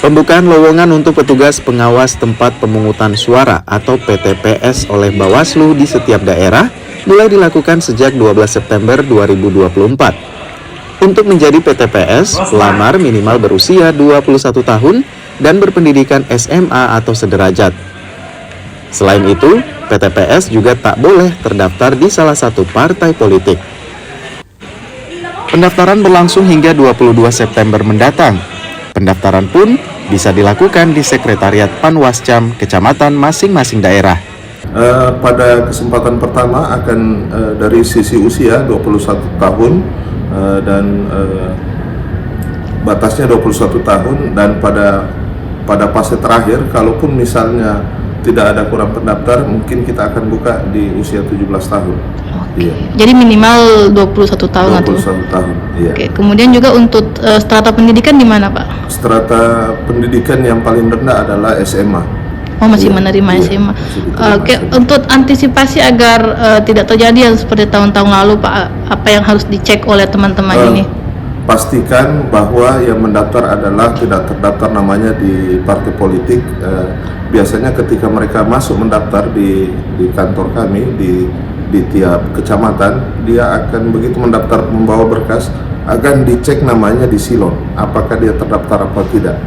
Pembukaan lowongan untuk petugas pengawas tempat pemungutan suara atau PTPS oleh Bawaslu di setiap daerah mulai dilakukan sejak 12 September 2024. Untuk menjadi PTPS, pelamar minimal berusia 21 tahun dan berpendidikan SMA atau sederajat. Selain itu, PTPS juga tak boleh terdaftar di salah satu partai politik. Pendaftaran berlangsung hingga 22 September mendatang. Pendaftaran pun bisa dilakukan di Sekretariat Panwascam Kecamatan masing-masing daerah. Pada kesempatan pertama akan dari sisi usia 21 tahun dan batasnya 21 tahun, dan pada fase terakhir kalaupun misalnya tidak ada kurang pendaftar, mungkin kita akan buka di usia 17 tahun. Oke. Iya. Jadi minimal 21 tahun 21 tahun. Iya. Oke. Kemudian juga untuk strata pendidikan di mana, Pak? Strata pendidikan yang paling rendah adalah SMA. Oh, masih Iya, menerima iya, SMA. masih diterima Oke, SMA. untuk antisipasi agar tidak terjadi yang seperti tahun-tahun lalu, Pak, apa yang harus dicek oleh teman-teman ini? Pastikan bahwa yang mendaftar adalah tidak terdaftar namanya di partai politik. Biasanya ketika mereka masuk mendaftar di kantor kami di tiap kecamatan, dia akan begitu mendaftar membawa berkas, akan dicek namanya di silon, apakah dia terdaftar atau tidak.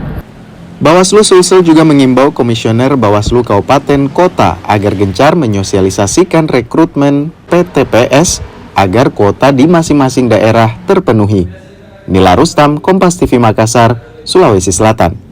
Bawaslu Sulsel juga mengimbau Komisioner Bawaslu Kabupaten Kota agar gencar menyosialisasikan rekrutmen PTPS agar kuota di masing-masing daerah terpenuhi. Nila Rustam, Kompas TV Makassar, Sulawesi Selatan.